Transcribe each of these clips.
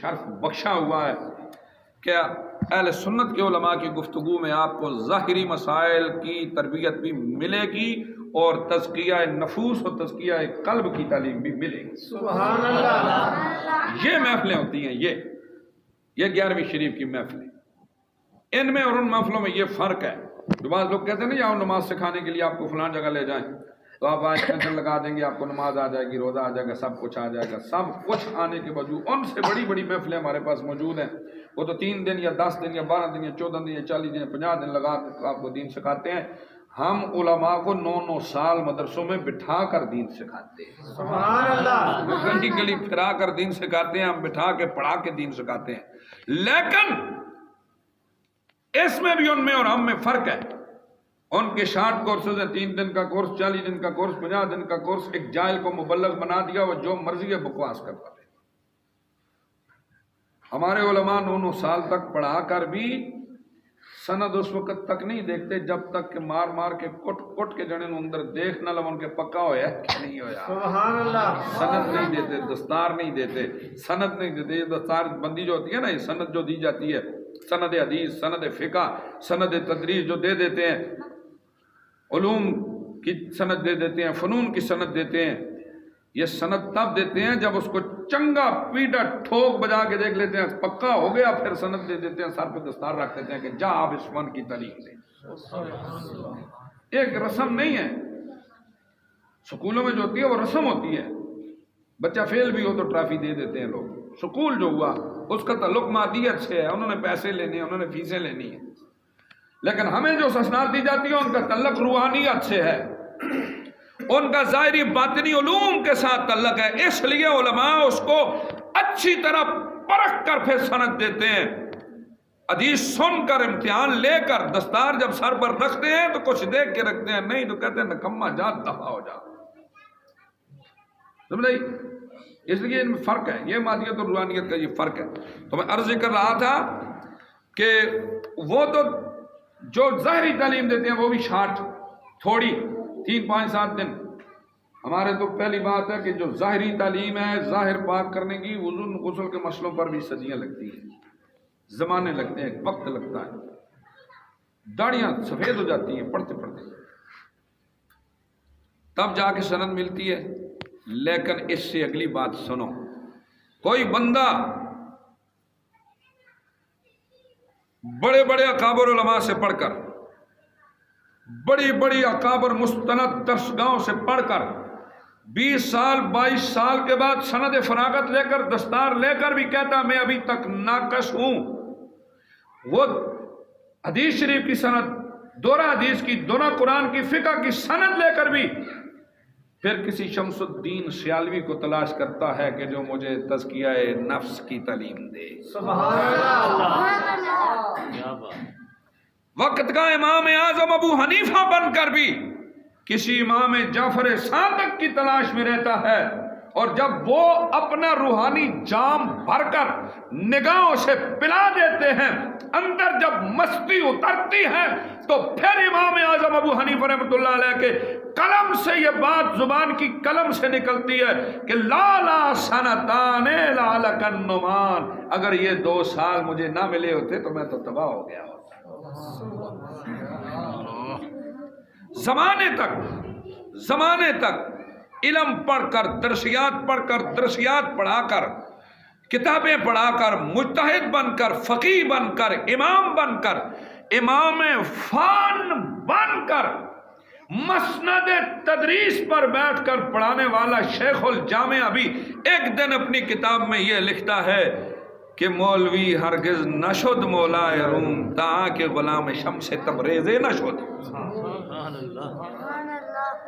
شرف بخشا ہوا ہے کہ اہل سنت کے علماء کی گفتگو میں آپ کو ظاہری مسائل کی تربیت بھی ملے گی اور تزکیہ نفوس اور تزکیہ قلب کی تعلیم بھی ملے گی. سبحان اللہ. یہ محفلیں ہوتی ہیں، یہ 11ویں شریف کی محفلیں. ان میں اور ان محفلوں میں یہ فرق ہے. جو بعض لوگ کہتے ہیں نا جاؤ نماز سکھانے کے لیے آپ کو فلان جگہ لے جائیں تو آپ آج ٹینشن لگا دیں گے، آپ کو نماز آ جائے گی، روزہ آ جائے گا، سب کچھ آ جائے گا. سب کچھ آنے کے باوجود ان سے بڑی بڑی محفلیں ہمارے پاس موجود ہیں. وہ تو 3 دن یا 10 دن یا 12 دن یا 14 دن یا 40 دن یا 50 دن لگا آپ کو دین سکھاتے ہیں. ہم علماء کو 9 سال مدرسوں میں بٹھا کر دین سکھاتے ہیں. سبحان اللہ. گلی گلی پھرا کر دین سکھاتے ہیں، ہم بٹھا کے پڑھا کے دین سکھاتے ہیں. لیکن اس میں بھی ان میں اور ہم میں فرق ہے. ان کے شارٹ کورسز ہیں، 3 دن کا کورس، 40 دن کا کورس، 50 دن کا کورس. ایک جاہل کو مبلغ بنا دیا، وہ جو مرضی ہے بکواس کرتا ہے. ہمارے علماء 9 سال تک پڑھا کر بھی سند اس وقت تک نہیں دیکھتے جب تک کہ مار مار کے کٹ کے جڑے اندر دیکھ نہ لو ان کے پکا ہویا کہ نہیں ہویا. سبحان اللہ. سند نہیں دیتے، دستار نہیں دیتے، سند نہیں دیتے. یہ دستار بندی جو ہوتی ہے نا، یہ سند جو دی جاتی ہے، سند حدیث، سند فقہ، سند تدریس جو دے دیتے ہیں، علوم کی سند دے دیتے ہیں، فنون کی سند دیتے ہیں. یہ سند تب دیتے ہیں جب اس کو چنگا پیٹا ٹھوک بجا کے دیکھ لیتے ہیں پکا ہو گیا، پھر سند دے دیتے ہیں، سر پہ دستار رکھ دیتے ہیں کہ جا آپ اس فن کی تعلیم دیں. ایک رسم نہیں ہے. سکولوں میں جو ہوتی ہے وہ رسم ہوتی ہے. بچہ فیل بھی ہو تو ٹرافی دے دیتے ہیں لوگ. سکول جو ہوا اس کا تعلق مادیت سے ہے، انہوں نے پیسے لینے ہیں، انہوں نے فیسیں لینی ہیں. لیکن ہمیں جو اسناد دی جاتی ہے ان کا تعلق روحانیت سے ہے، ان کا ظاہری باطنی علوم کے ساتھ تعلق ہے. اس لیے علماء اس کو اچھی طرح پرکھ کر پھر سند دیتے ہیں. حدیث سن کر امتحان لے کر دستار جب سر پر رکھتے ہیں تو کچھ دیکھ کے رکھتے ہیں، نہیں تو کہتے ہیں نکما جا دفع ہو جا. سمجھ؟ اس لیے ان میں فرق ہے. یہ مادیت اور روحانیت کا یہ فرق ہے. تو میں عرض کر رہا تھا کہ وہ تو جو ظاہری تعلیم دیتے ہیں وہ بھی شارٹ تھوڑی 3 5 7 دن. ہمارے تو پہلی بات ہے کہ جو ظاہری تعلیم ہے ظاہر پاک کرنے کی، وضو غسل کے مسئلوں پر بھی صدیاں لگتی ہیں، زمانے لگتے ہیں، وقت لگتا ہے، داڑیاں سفید ہو جاتی ہیں پڑھتے پڑھتے، تب جا کے سند ملتی ہے. لیکن اس سے اگلی بات سنو، کوئی بندہ بڑے بڑے اکابر علماء سے پڑھ کر، بڑی بڑی اکابر مستند درسگاہوں سے پڑھ کر 20 سال 22 سال کے بعد سند فراغت لے کر دستار لے کر بھی کہتا میں ابھی تک ناقص ہوں. وہ حدیث شریف کی سند، دورہ حدیث کی، دورہ قرآن کی، فقہ کی سند لے کر بھی پھر کسی شمس الدین سیالوی کو تلاش کرتا ہے کہ جو مجھے تزکیہ نفس کی تعلیم دے. سبحان اللہ. وقت کا امام اعظم ابو حنیفہ بن کر بھی کسی امام جعفر صادق کی تلاش میں رہتا ہے، اور جب وہ اپنا روحانی جام بھر کر نگاہوں سے پلا دیتے ہیں، اندر جب مستی اترتی ہے تو پھر امام اعظم ابو حنیفہ رحمۃ اللہ علیہ کے قلم سے یہ بات، زبان کی قلم سے نکلتی ہے کہ لالا سنتان لعلک النعمان، اگر یہ 2 سال مجھے نہ ملے ہوتے تو میں تو تباہ ہو گیا ہوتا. زمانے تک علم پڑھ کر، درسیات پڑھ کر، درسیات پڑھا کر، کتابیں پڑھا کر، مجتہد بن کر، فقیہ بن کر، امام بن کر، امام فن بن کر، مسند تدریس پر بیٹھ کر پڑھانے والا شیخ الجامعہ بھی ایک دن اپنی کتاب میں یہ لکھتا ہے کہ مولوی ہرگز نشد مولا روم تاکہ غلام شمس تبریز نشد.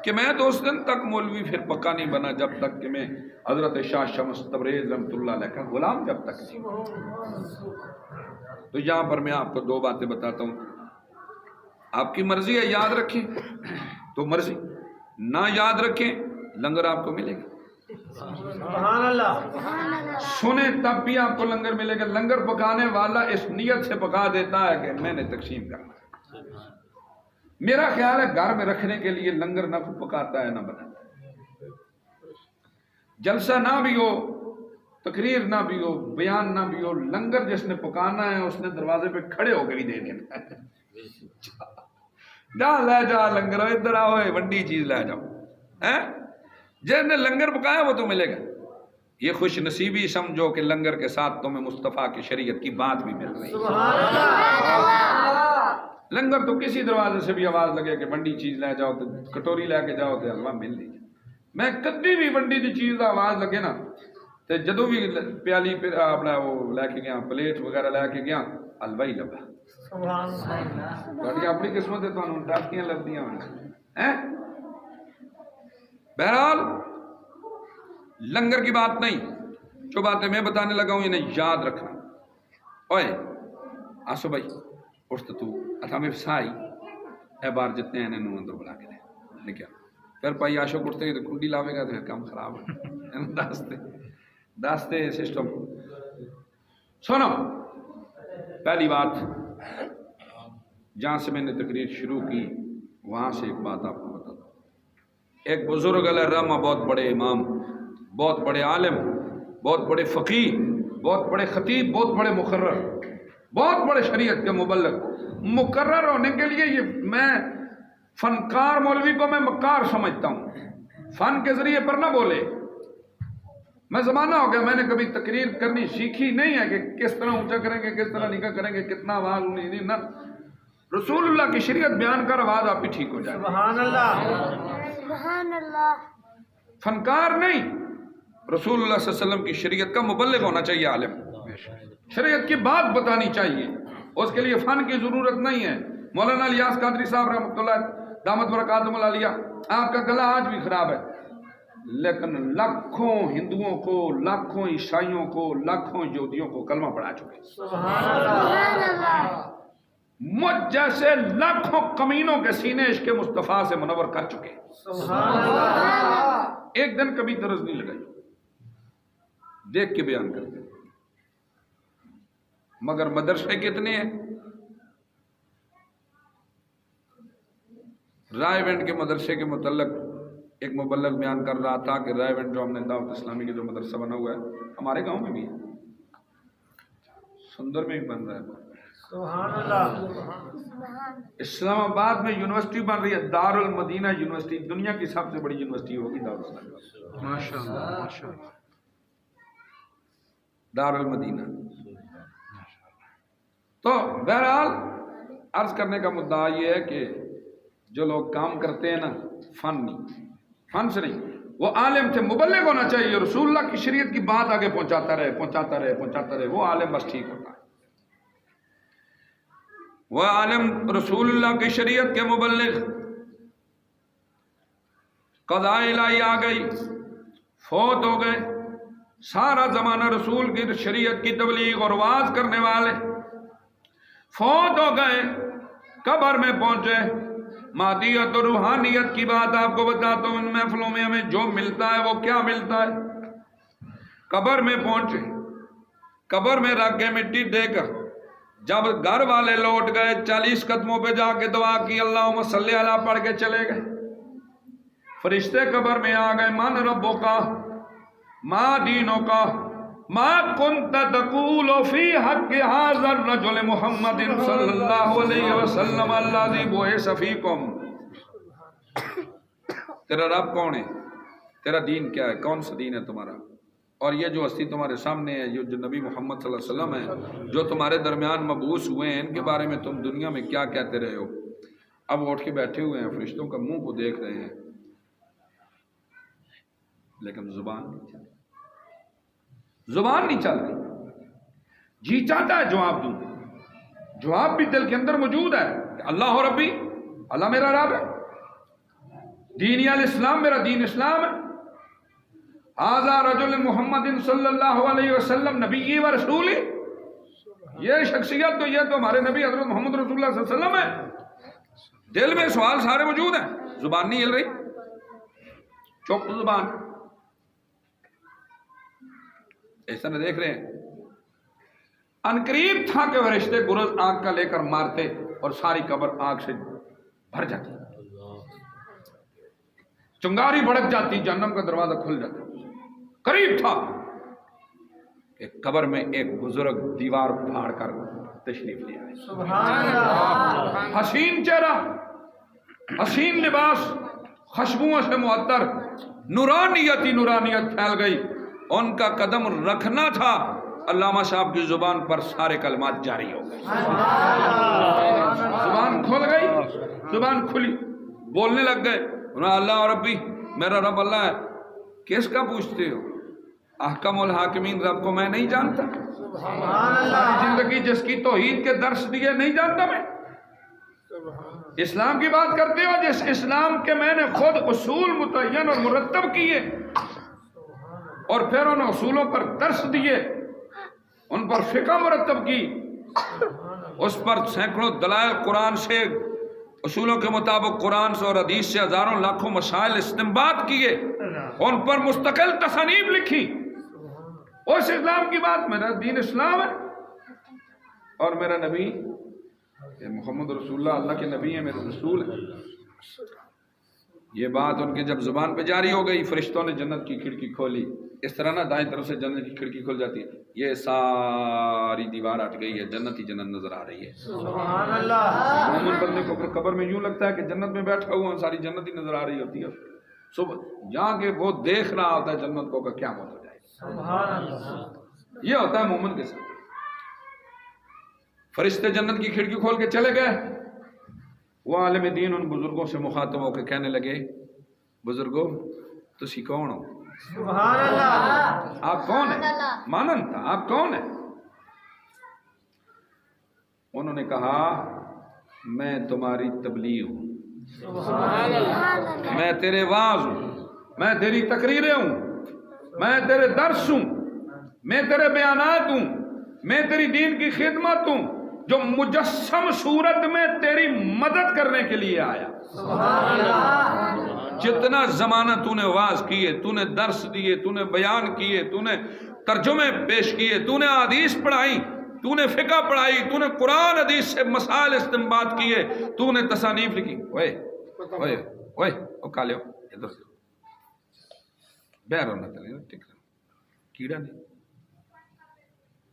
کہ میں تو اس دن تک مولوی پھر پکا نہیں بنا جب تک کہ میں حضرت شاہ شمس تبریز رحمۃ اللہ علیہ کا غلام جب تک نہیں. تو یہاں پر میں آپ کو 2 باتیں بتاتا ہوں. آپ کی مرضی ہے یاد رکھیں تو مرضی، نہ یاد رکھیں لنگر آپ کو ملے گا. سبحان اللہ. سنیں تب بھی آپ کو لنگر ملے گا. لنگر پکانے والا اس نیت سے پکا دیتا ہے کہ میں نے تقسیم کرنا. میرا خیال ہے گھر میں رکھنے کے لیے لنگر نہ پکاتا ہے نہ بناتا ہے. جلسہ نہ بھی ہو، تقریر نہ بھی ہو، بیان نہ بھی ہو، لنگر جس نے پکانا ہے اس نے دروازے پہ کھڑے ہو کے بھی دے دینا ہے۔ جا لے جا لنگر، ادھر آؤ ونڈی چیز لے جاؤ، جس نے لنگر پکایا وہ تو ملے گا۔ یہ خوش نصیبی سمجھو کہ لنگر کے ساتھ تمہیں مصطفیٰ کی شریعت کی بات بھی مل رہی ہے۔ لنگر تو کسی دروازے سے بھی آواز لگے کہ ونڈی چیز لے جاؤ، تو کٹوری لے کے جاؤ تو حلوہ مل لیجیے۔ میں کدی بھی ونڈی دی چیز کا آواز لگے نا تو جدو بھی پیالی پھر اپنا وہ لے کے گیا، پلیٹ وغیرہ لے کے گیا، حلوہ ہی لبا۔ تھوڑی اپنی قسمت ہے، تمہیں ڈاکیاں لبدیاں ہیں۔ بہرحال لنگر کی بات نہیں، جو باتیں میں بتانے لگا ہوں انہیں یاد رکھنا۔ اوئے آسو بھائی اٹھ تو اتھا میں فسائی اے بار جتنے ہیں انہوں اندر بلا کے دے لکھیا، پھر پائی آشو کرتے ہیں تو کنڈی لاوے گا تو کام خراب ہے۔ داستے سسٹم سنو، پہلی بات جہاں سے میں نے تقریر شروع کی وہاں سے ایک بات آپ کو بتا دوں۔ ایک بزرگ علیہ الرحمہ، بہت بڑے امام، بہت بڑے عالم، بہت بڑے فقیہ، بہت بڑے خطیب، بہت بڑے مقرر، بہت بڑے شریعت کے مبلغ، مقرر ہونے کے لیے یہ میں فنکار مولوی کو میں مکار سمجھتا ہوں، فن کے ذریعے پر نہ بولے۔ میں زمانہ ہو گیا، میں نے کبھی تقریر کرنی سیکھی نہیں ہے کہ کس طرح اونچا کریں گے، کس طرح نکاح کریں گے، کتنا آواز نہیں نہ، رسول اللہ کی شریعت بیان کر آواز آپ ہی ٹھیک ہو جائے۔ سبحان اللہ، سبحان اللہ۔ فنکار نہیں، رسول اللہ صلی اللہ علیہ وسلم کی شریعت کا مبلغ ہونا چاہیے عالم، شریعت کی بات بتانی چاہیے، اس کے لیے فن کی ضرورت نہیں ہے۔ مولانا الیاس قادری صاحب رحمۃ اللہ دامت برکاتہم العالیہ، آپ کا گلا آج بھی خراب ہے، لیکن لاکھوں ہندوؤں کو، لاکھوں عیسائیوں کو، لاکھوں یہودیوں کو کلمہ پڑھا چکے، سبحان اللہ۔ مجھ جیسے لاکھوں کمینوں کے سینے عشق مصطفیٰ سے منور کر چکے۔ سبحان اللہ، ایک دن کبھی طرز نہیں لگائی، دیکھ کے بیان کرتے، مگر مدرسے کتنے ہیں؟ رائے ونڈ کے مدرسے کے متعلق ایک مبلغ بیان کر رہا تھا کہ رائے ونڈ جو ہم نے دعوت اسلامی کے جو مدرسہ بنا ہوا ہے ہمارے گاؤں میں بھی ہے، سندر میں بھی بن رہا ہے، سبحان اللہ، اسلام آباد میں یونیورسٹی بن رہی ہے، دار المدینہ یونیورسٹی، دنیا کی سب سے بڑی یونیورسٹی ہوگی دعوت اسلامی، ماشاءاللہ، ماشاءاللہ، دار المدینہ۔ تو بہرحال عرض کرنے کا مدعا یہ ہے کہ جو لوگ کام کرتے ہیں نا، فن نہیں، فن سے نہیں، وہ عالم تھے، مبلغ ہونا چاہیے، رسول اللہ کی شریعت کی بات آگے پہنچاتا رہے، پہنچاتا رہے، پہنچاتا رہے، وہ عالم بس ٹھیک ہوتا ہے۔ وہ عالم رسول اللہ کی شریعت کے مبلغ، قضاء الہی آ گئی، فوت ہو گئے، سارا زمانہ رسول کی شریعت کی تبلیغ اور واز کرنے والے فوت ہو گئے، قبر میں پہنچے، مادیت اور روحانیت کی بات آپ کو بتاتا ہوں، ان محفلوں میں ہمیں جو ملتا ہے وہ کیا ملتا ہے۔ قبر میں پہنچے، قبر میں رکھ کے مٹی دے کر جب گھر والے لوٹ گئے، 40 قدموں پہ جا کے دعا کی، اللہم صلی علیہ پڑھ کے چلے گئے، فرشتے قبر میں آ گئے، من ربوں کا، ما دینوں کا، ما کنت تقول فی حق ھذا الرجل محمد صلی اللہ علیہ وسلم الذی بعث فیکم۔ تیرا رب کون ہے، تیرا دین کیا ہے، کون سا دین ہے تمہارا، اور یہ جو ہستی تمہارے سامنے ہے، یہ جو نبی محمد صلی اللہ علیہ وسلم ہے، جو تمہارے درمیان مبعوث ہوئے ہیں، ان کے بارے میں تم دنیا میں کیا کہتے رہے ہو۔ اب اٹھ کے بیٹھے ہوئے ہیں، فرشتوں کا منہ کو دیکھ رہے ہیں، لیکن زبان نہیں چل رہی۔ جی چاہتا ہے جواب دوں، جواب بھی دل کے اندر موجود ہے کہ اللہ ربی، اللہ میرا رب ہے، دینی الاسلام، میرا دین اسلام ہے، ھذا رجل محمد صلی اللہ علیہ وسلم نبی و رسولی، یہ شخصیت تو، یہ تو ہمارے نبی حضرت محمد رسول اللہ صلی اللہ علیہ وسلم ہے۔ دل میں سوال سارے موجود ہیں، زبان نہیں ہل رہی، چپ زبان، ایسا نہ دیکھ رہے ہیں۔ انقریب تھا کہ فرشتے گرز آگ کا لے کر مارتے اور ساری قبر آگ سے بھر جاتی، چنگاری بھڑک جاتی، جہنم کا دروازہ کھل جاتا، قریب تھا۔ کہ قبر میں ایک بزرگ دیوار پھاڑ کر تشریف لے آئے. سبحان اللہ. حسین چہرہ، حسین لباس، خوشبوؤں سے معطر، نورانیت ہی نورانیت پھیل گئی. ان کا قدم رکھنا تھا، علامہ صاحب کی زبان پر سارے کلمات جاری ہو گئے. زبان کھل گئی، زبان کھلی، بولنے لگ گئے. انہوں نے اللہ ربی، میرا رب اللہ ہے. کس کا پوچھتے ہو؟ احکم الحاکمین رب کو میں نہیں جانتا. ساری زندگی جس کی توحید کے درس دیے نہیں جانتا میں. اسلام کی بات کرتے ہو جس اسلام کے میں نے خود اصول متعین اور مرتب کیے اور پھر ان اصولوں پر درس دیے، ان پر فقہ مرتب کی، اس پر سینکڑوں دلائل قرآن سے، اصولوں کے مطابق قرآن سے اور حدیث سے ہزاروں لاکھوں مسائل استنباط کیے، ان پر مستقل تصانیف لکھی. اس اسلام کی بات، میرا دین اسلام ہے اور میرا نبی محمد رسول اللہ اللہ کے نبی ہیں، میرے رسول ہیں. یہ بات ان کے جب زبان پہ جاری ہو گئی، فرشتوں نے جنت کی کھڑکی کھولی. اس طرح نا دائیں طرف سے جنت کی کھڑکی کھل جاتی ہے، یہ ساری دیوار ہٹ گئی ہے، جنت ہی جنت نظر آ رہی ہے. سبحان اللہ. مومن بندے کو پھر قبر میں یوں لگتا ہے کہ جنت میں بیٹھا ہوا، ساری جنت ہی نظر آ رہی ہوتی ہے. صبح جہاں کہ وہ دیکھ رہا ہوتا ہے جنت کو کہ کیا موت ہو جائے. سبحان اللہ. یہ ہوتا ہے مومن کے ساتھ. فرشتے جنت کی کھڑکی کھول کے چلے گئے. وہ عالم دین ان بزرگوں سے مخاطب ہو کے کہنے لگے، بزرگوں تسی کون ہو؟ سبحان اللہ. آپ کون ہیں؟ مانن تھا، آپ کون ہیں؟ انہوں نے کہا میں تمہاری تبلیغ ہوں، سبحان اللہ. میں تیرے واعظ ہوں، میں تیری تقریریں ہوں، میں تیرے درس ہوں، میں تیرے بیانات ہوں، میں تیری دین کی خدمت ہوں جو مجسم صورت میں تیری مدد کرنے کے لیے آیا. سبحان اللہ. جتنا زمانہ تو نے واعظ کیے، تو نے درس دیے، تو نے بیان کیے، تو نے ترجمے پیش کیے، تو نے حدیث پڑھائی، تو نے فقہ پڑھائی، تو نے قرآن حدیث سے مسائل استنباط کیے، تو نے تصانیف لکھی. اوئے اوئے اوئے او کالے ہو ادھر سے بہر ہونا چلے نا ٹھیک ہے کیڑا نہیں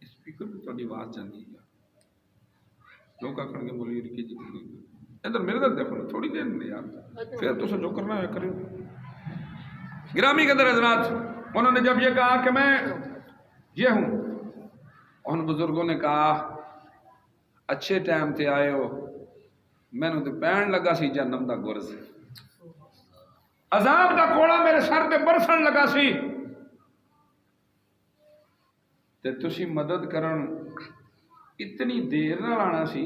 اسپیکر بھی تھوڑی آواز جاندی ہے لوگ آکھن کے بولی رکی جی ادھر میرے در دیکھو نا تھوڑی دیر نہیں یار پھر تو سے جو کرنا ہے کریں. گرامی کے اندر حضرات، انہوں نے جب یہ کہا کہ میں یہ ہوں، ان بزرگوں نے کہا اچھے ٹائم تے آئے ہو، میں نے تو پہن لگا سی جہنم دا گرز، عذاب دا کوڑا میرے سر تے برسن لگا سی تے تسی مدد کرن اتنی دیر نہ آنا سی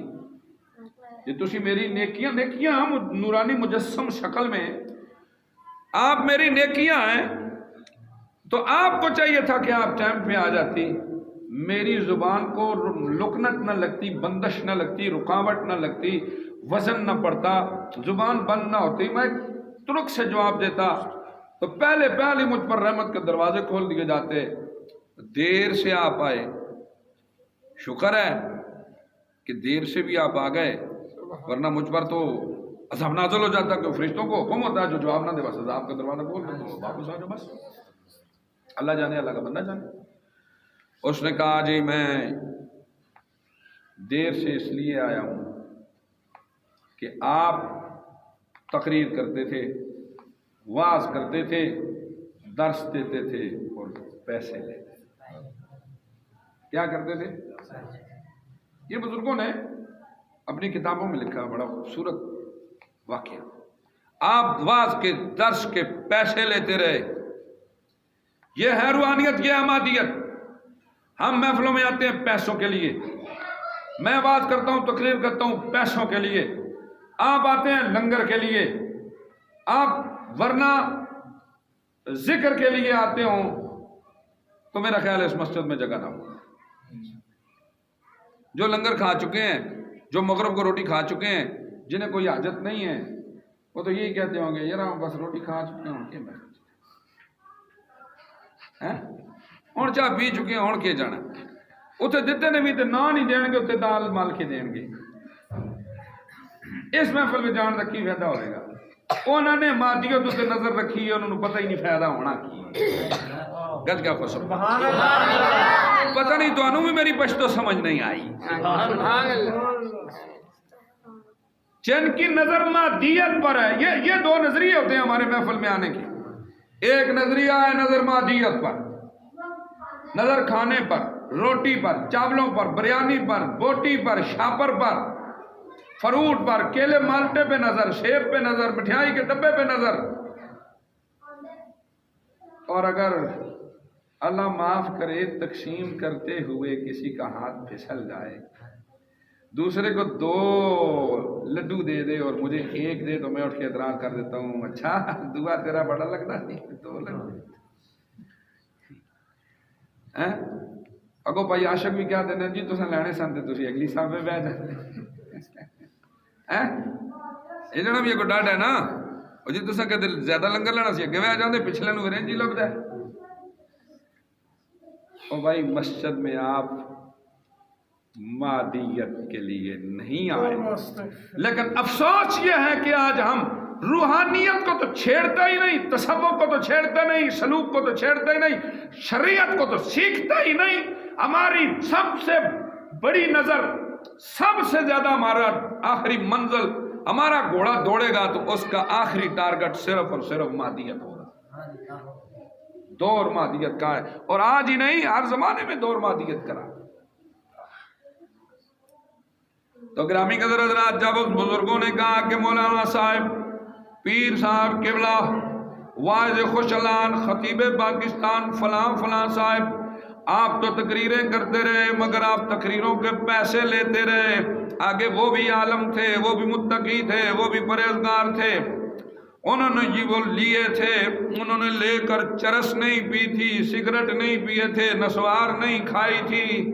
جی تسی میری نیکیاں نورانی مجسم شکل میں آپ میری نیکیاں ہیں تو آپ کو چاہیے تھا کہ آپ ٹائم پہ آ جاتی، میری زبان کو لکنت نہ لگتی، بندش نہ لگتی، رکاوٹ نہ لگتی، وزن نہ پڑتا، زبان بند نہ ہوتی، میں ترک سے جواب دیتا تو پہلے مجھ پر رحمت کے دروازے کھول دیے جاتے. دیر سے آپ آئے، شکر ہے کہ دیر سے بھی آپ آ گئے، ورنہ مجھ پر تو عذاب نازل ہو جاتا کہ فرشتوں کو حکم ہوتا ہے جو جواب نہ دے بس عذاب کا دروازہ کھول دے تو واپس آ جاؤ بس. اللہ جانے، اللہ کا بندہ جانے. اس نے کہا جی میں دیر سے اس لیے آیا ہوں کہ آپ تقریر کرتے تھے، واعظ کرتے تھے، درس دیتے تھے اور پیسے لیتے تھے. کیا کرتے تھے؟ یہ بزرگوں نے اپنی کتابوں میں لکھا، بڑا خوبصورت واقعہ. آپ واعظ کے درس کے پیسے لیتے رہے. یہ ہے روحانیت، یہ احمدیت. ہم محفلوں میں آتے ہیں پیسوں کے لیے، میں بات کرتا ہوں، تقریر کرتا ہوں پیسوں کے لیے، آپ آتے ہیں لنگر کے لیے، آپ ورنہ ذکر کے لیے آتے ہوں تو میرا خیال ہے اس مسجد میں جگہ نہ ہو. جو لنگر کھا چکے ہیں، جو مغرب کو روٹی کھا چکے ہیں، جنہیں کوئی حاجت نہیں ہے، وہ تو یہی کہتے ہوں گے یار ہم بس روٹی کھا چکے ہیں، ہوں چاہ پی چکے ہیں، ہوں کے جانا. اتنے دیتے نے بھی تو نہ نہیں دین گے، اتنے دال مال کے دین گے. اس محفل میں جان کا کی فائدہ ہوئے گا؟ انہوں نے مادیت اتنے نظر رکھی ہے، انہوں نے پتہ ہی نہیں فائدہ ہونا کی. گج کا فسل پتہ نہیں تو انہوں بھی میری پشتو سمجھ نہیں آئی سبحان اللہ جن کی نظر مادیت پر ہے. یہ دو نظریے ہوتے ہیں ہمارے محفل میں آنے کے. ایک نظریہ ہے نظر مادیت پر، نظر کھانے پر، روٹی پر، چاولوں پر، بریانی پر، بوٹی پر، شاپر پر، فروٹ پر، کیلے مالٹے پہ نظر، سیب پہ نظر، مٹھائی کے ڈبے پہ نظر. اور اگر اللہ معاف کرے تقسیم کرتے ہوئے کسی کا ہاتھ پھسل جائے، دوسرے کو 2 لڈو دے دے اور مجھے 1 دے تو میں اٹھ کے اعتراض کر دیتا ہوں، اچھا دعا تیرا بڑا لگتا نہیں 2 لڈو. اگو بھائی عاشق بھی کیا دینا جی تساں لینے سن تے تسی اگلی صاحب میں بیٹھ جاندے یہ جڑا بھی کوئی ڈاڈ ہے نا او جی تساں کہتے زیادہ لنگر لینا سی اگے بیٹھ جاندے پچھلے نو رینج ہی لبدا ہے. او بھائی مسجد میں آپ مادیت کے لیے نہیں آئے، لیکن افسوس یہ ہے کہ آج ہم روحانیت کو تو چھیڑتا ہی نہیں، تصوف کو تو چھیڑتا نہیں، سلوک کو تو چھیڑتا ہی نہیں، شریعت کو تو سیکھتا ہی نہیں. ہماری سب سے بڑی نظر، سب سے زیادہ ہمارا آخری منزل، ہمارا گھوڑا دوڑے گا تو اس کا آخری ٹارگٹ صرف اور صرف مادیت ہوگا. دور مادیت کا ہے، اور آج ہی نہیں ہر زمانے میں دور مادیت کرا. تو گرامی قدر حضرات، جب اس بزرگوں نے کہا کہ مولانا صاحب پیر صاحب قبلہ واعظ خوش الان خطیب پاکستان فلاں فلاں صاحب آپ تو تقریریں کرتے رہے مگر آپ تقریروں کے پیسے لیتے رہے. آگے وہ بھی عالم تھے، وہ بھی متقی تھے، وہ بھی پرہیزگار تھے. انہوں نے جی وہ لیے تھے، انہوں نے لے کر چرس نہیں پی تھی، سگریٹ نہیں پیے تھے، نسوار نہیں کھائی تھی،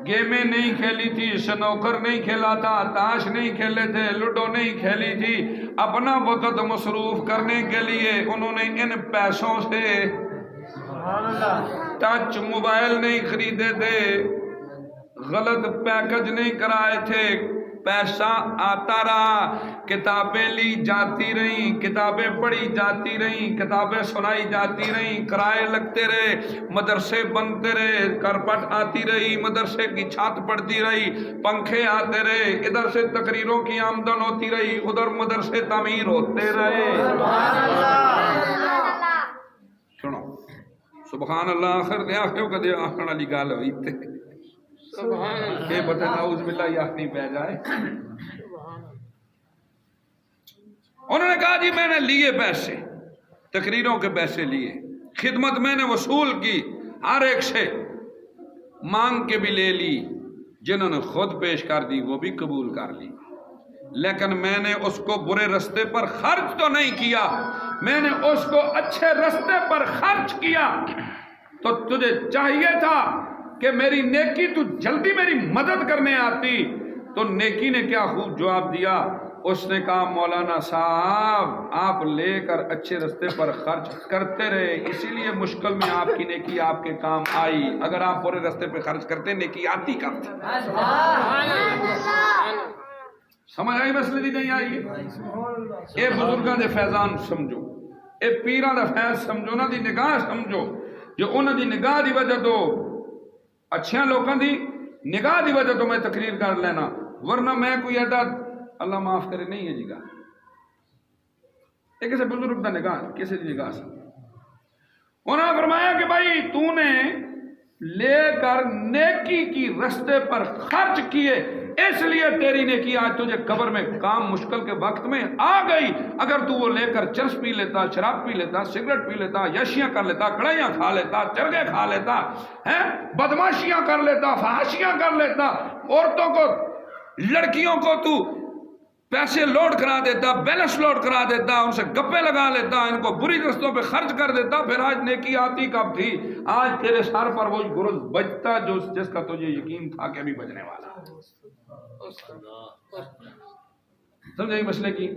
گیمیں نہیں کھیلی تھی، سنوکر نہیں کھیلا تھا، تاش نہیں کھیلے تھے، لوڈو نہیں کھیلی تھی. اپنا وقت مصروف کرنے کے لیے انہوں نے ان پیسوں سے ٹچ موبائل نہیں خریدے تھے، غلط پیکج نہیں کرائے تھے. پیسہ آتا رہا، کتابیں لی جاتی رہیں، کتابیں پڑھی جاتی رہیں، کتابیں سنائی جاتی رہیں، کرائے لگتے رہے، مدرسے بنتے رہے، کرپٹ آتی رہی، مدرسے کی چھت پڑتی رہی، پنکھے آتے رہے، ادھر سے تقریروں کی آمدن ہوتی رہی، ادھر مدرسے تعمیر ہوتے رہے. سنو سبحان اللہ. آخر دے آخر کا دے آخر والی گال ہوئی تے کہ بتا نعوذ باللہ یہ نہیں پہ جائے. انہوں نے کہا جی میں نے لیے پیسے، تقریروں کے پیسے لیے، خدمت میں نے وصول کی، ہر ایک سے مانگ کے بھی لے لی، جنہوں نے خود پیش کر دی وہ بھی قبول کر لی، لیکن میں نے اس کو برے رستے پر خرچ تو نہیں کیا، میں نے اس کو اچھے رستے پر خرچ کیا. تو تجھے چاہیے تھا کہ میری نیکی تو جلدی میری مدد کرنے آتی. تو نیکی نے کیا خوب جواب دیا، اس نے کہا مولانا صاحب آپ لے کر اچھے رستے پر خرچ کرتے رہے، اسی لیے مشکل میں آپ کی نیکی آپ کے کام آئی. اگر آپ برے رستے پہ خرچ کرتے نیکی آتی کرتے. سمجھ آئی مسئلے دی نہیں آئی؟ اے بزرگاں دے فیضان سمجھو، اے پیراں دا فیض سمجھو، انہاں دی نگاہ سمجھو، جو انہاں دی نگاہ دی وجہ تو اچھیاں لوکاں دی نگاہ دی وجہ تو میں تقریر کر لینا، ورنہ میں کوئی ایڈا اللہ معاف کرے نہیں ہے جی گا. ایک ایسے بزرگ دا نگاہ کسی دی نگاہ سے انہوں نے فرمایا کہ بھائی تو نے لے کر نیکی کی رستے پر خرچ کیے، اس لیے تیری نیکی آج تجھے قبر میں کام مشکل کے وقت میں آ گئی. اگر تو وہ لے کر چرس پی لیتا، شراب پی لیتا، سگریٹ پی لیتا، یشیاں کر لیتا، کڑھائیاں کھا لیتا، چرگے کھا لیتا، بدماشیاں کر لیتا، فحاشیاں کر لیتا، عورتوں کو لڑکیوں کو تو پیسے لوڈ کرا دیتا، بیلنس لوڈ کرا دیتا، ان سے گپے لگا لیتا، ان کو بری رستوں پہ خرچ کر دیتا، پھر آج نیکی آتی کب تھی؟ آج تیرے سر پر وہی گرز بجتا جس کا تجھے یقین تھا کہ بھی بجنے والا. سمجھے مسئلے کی؟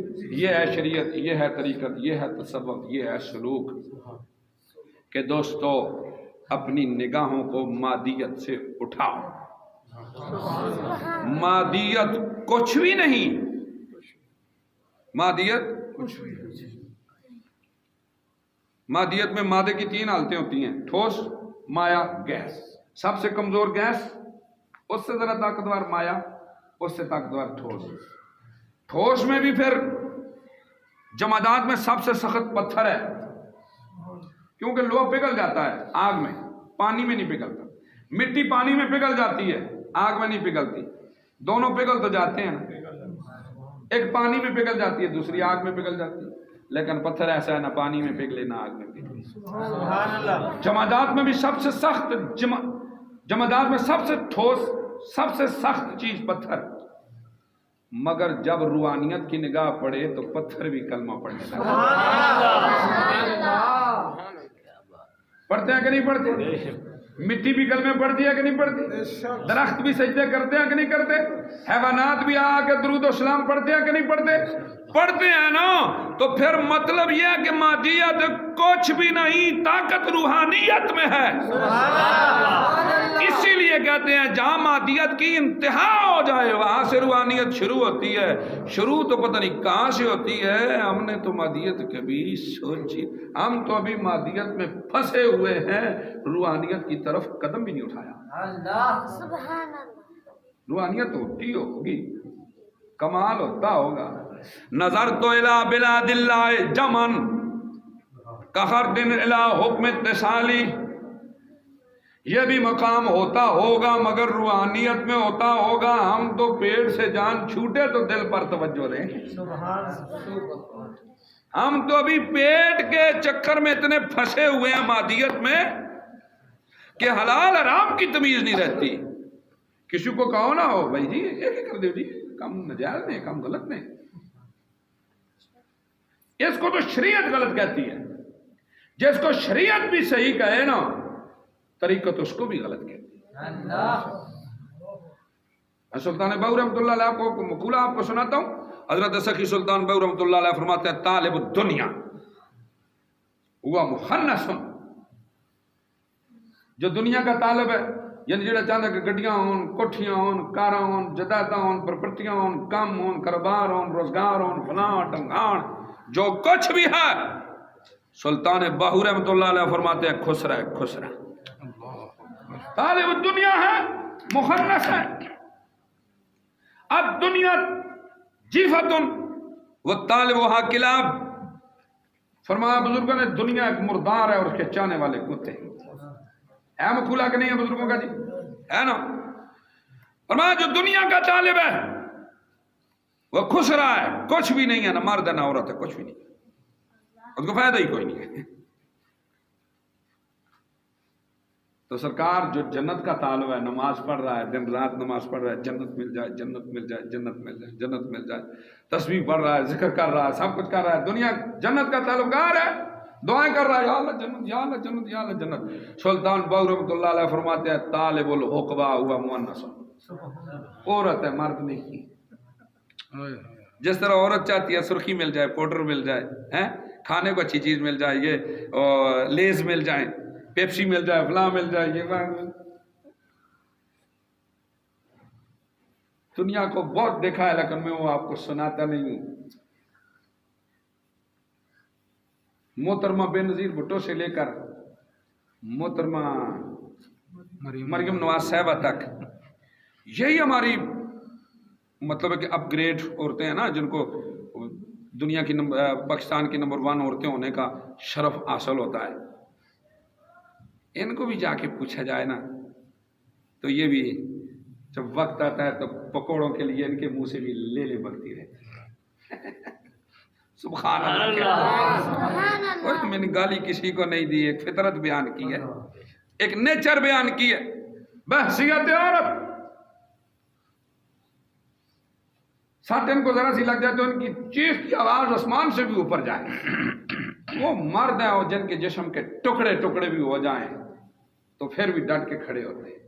یہ ہے شریعت، یہ ہے طریقت، یہ ہے تصوف، یہ ہے سلوک کہ دوستو اپنی نگاہوں کو مادیت سے اٹھاؤ. مادیت کچھ بھی نہیں، مادیت میں مادے کی 3 حالتیں ہوتی ہیں، ٹھوس، مایا گیس، سب سے کمزور گیس، اس سے ذرا طاقتور مایا، اس سے طاقتور ٹھوس۔ ٹھوس میں بھی پھر جمادات میں سب سے سخت پتھر ہے، کیونکہ لوہا پگھل جاتا ہے آگ میں، پانی میں نہیں پگھلتا۔ مٹی پانی میں پگھل جاتی ہے، آگ میں نہیں پگھلتی، دونوں پگھل تو جاتے ہیں نا، ایک پانی میں پگھل جاتی ہے، دوسری آگ میں پگھل جاتی ہے، لیکن پتھر ایسا ہے نہ پانی میں پگھلے نہ آگ میں پگھلے۔ جمادات میں بھی سب سے سخت جمادات میں سب سے ٹھوس، سب سے سخت چیز پتھر، مگر جب روحانیت کی نگاہ پڑے تو پتھر بھی کلمہ پڑھنے لگا۔ پڑھتے ہیں کہ نہیں پڑھتے؟ مٹی بھی کلمے پڑھتی ہے کہ نہیں پڑھتی؟ درخت بھی سجدے کرتے ہیں کہ نہیں کرتے؟ حیوانات بھی آ کے درود و سلام پڑھتے ہیں کہ نہیں پڑھتے؟ پڑھتے ہیں نا۔ تو پھر مطلب یہ ہے کہ مادیت کچھ بھی نہیں، طاقت روحانیت میں ہے۔ اسی لیے کہتے ہیں جہاں مادیت کی انتہا ہو جائے وہاں سے روحانیت شروع ہوتی ہے۔ شروع تو پتہ نہیں کہاں سے ہوتی ہے، ہم نے تو مادیت کبھی سوچی، ہم تو ابھی مادیت میں پھنسے ہوئے ہیں، روحانیت کی طرف قدم بھی نہیں اٹھایا۔ سبحان اللہ۔ روحانیت ہوتی ہوگی، کمال ہوتا ہوگا۔ نظر تو الہ بلاد اللہ جمن کہر دن الہ حکم اتصالی، یہ بھی مقام ہوتا ہوگا مگر روحانیت میں ہوتا ہوگا۔ ہم تو پیٹ سے جان چھوٹے تو دل پر توجہ دیں، ہم تو ابھی پیٹ کے چکر میں اتنے پھنسے ہوئے ہیں مادیت میں کہ حلال حرام کی تمیز نہیں رہتی۔ کسی کو کہو نہ ہو بھائی جی یہ کر دو جی، کم نجائز نہیں، کم غلط نہیں، اس کو تو شریعت غلط کہتی ہے۔ جس کو شریعت بھی صحیح کہے نا، طریقت اس کو بھی غلط کہتی ہے۔ سلطان بہو رحمۃ اللہ علیہ کو مقولہ آپ کو سناتا ہوں۔ حضرت سخی سلطان بہو رحمۃ اللہ علیہ فرماتے ہیں طالب الدنیا ہوا مخنث، جو دنیا کا طالب ہے، یعنی جڑا چاہتا کہ گڈیاں ہون، کوٹھیاں ہون، کاراں ہون، جدائداں ہون، پراپرٹیاں ہون، کام ہون، کاروبار ہون، روزگار ہون، فلاں ٹنگان، جو کچھ بھی ہے، سلطان بہو رحمۃ اللہ علیہ فرماتے ہیں خوش رہے، خوش رہے۔ طالب الدنیا ہے، مخنث ہے۔ اب دنیا جیفتن وہ طالب وہاں کلاب، فرمایا بزرگوں نے دنیا ایک مردار ہے اور اس کے چاہنے والے کتے ہے۔ مقولہ کہ نہیں ہے بزرگوں کا جی، ہے نا؟ فرمایا جو دنیا کا طالب ہے وہ خوش رہا ہے، کچھ بھی نہیں ہے، نہ مرد ہے نہ عورت ہے، کچھ بھی نہیں، اس کو فائدہ ہی کوئی نہیں ہے۔ تو سرکار جو جنت کا طالب ہے، نماز پڑھ رہا ہے، دن رات نماز پڑھ رہا ہے، جنت مل جائے، جنت مل جائے، جنت مل جائے، جنت مل جائے، تسبیح پڑھ رہا ہے، ذکر کر رہا ہے، سب کچھ کر رہا ہے، دنیا جنت کا تعلقدار ہے، دعائیں کر رہا ہے، یا اللہ جنت، یا اللہ جنت، یا اللہ جنت۔ سلطان بہو رحمۃ اللہ علیہ فرماتے ہیں طالب الحقبہ ہوا مؤنث، عورت ہے، مرد نہیں۔ جس طرح عورت چاہتی ہے سرخی مل جائے، پاؤڈر مل جائے، کھانے کو اچھی چیز مل جائے، یہ لیز مل جائے، پیپسی مل جائے، فلاں مل جائے، یہ دنیا کو بہت دیکھا ہے لیکن میں وہ آپ کو سناتا نہیں ہوں۔ محترمہ بے نظیر بھٹو سے لے کر محترمہ مریم نواز صاحبہ تک یہی ہماری مطلب ہے کہ اپ گریڈ عورتیں ہیں نا، جن کو دنیا کی پاکستان کی نمبر 1 عورتیں ہونے کا شرف حاصل ہوتا ہے، ان کو بھی جا کے پوچھا جائے نا تو یہ بھی جب وقت آتا ہے تو پکوڑوں کے لیے ان کے منہ سے بھی لے لے بکتی رہتی۔ سبحان اللہ، اور میں نے گالی کسی کو نہیں دی، ایک فطرت بیان کی ہے، ایک نیچر بیان کی ہے، بحثیت عورت۔ ساتھ ان کو ذرا سی لگ جائے تو ان کی چیخ کی آواز آسمان سے بھی اوپر جائے۔ وہ مرد ہیں اور جن کے جسم کے ٹکڑے ٹکڑے بھی ہو جائیں تو پھر بھی ڈٹ کے کھڑے ہوتے ہیں۔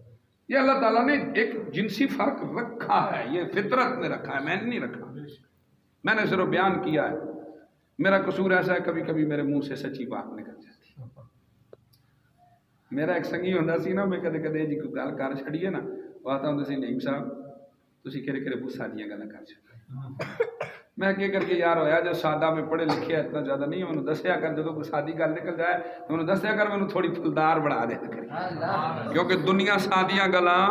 یہ اللہ تعالیٰ نے ایک جنسی فرق رکھا ہے، یہ فطرت نے رکھا ہے، میں نے نہیں رکھا، میں نے صرف بیان کیا ہے۔ میرا قصور ایسا ہے کبھی کبھی میرے منہ سے سچی بات نکل جاتی ہے۔ میرا ایک سنگی ہوتا سی نا، میں کدے کدے جی کوئی گل کر چھڑیے نا، وہ آتا ہوں سی نعیم صاحب تسی کہڑے کہڑے بوسا دیاں گلاں کر چھڑی، میں کہ کر کے یار ہویا جو سادہ میں پڑھے لکھے اتنا زیادہ نہیں ہے، انہوں دسیا کر جدو کوئی سادی گل نکل جائے تو انہوں دسیا کر میں تھوڑی پھلدار بڑھا دیا کر، کیونکہ دنیا سادیاں گلاں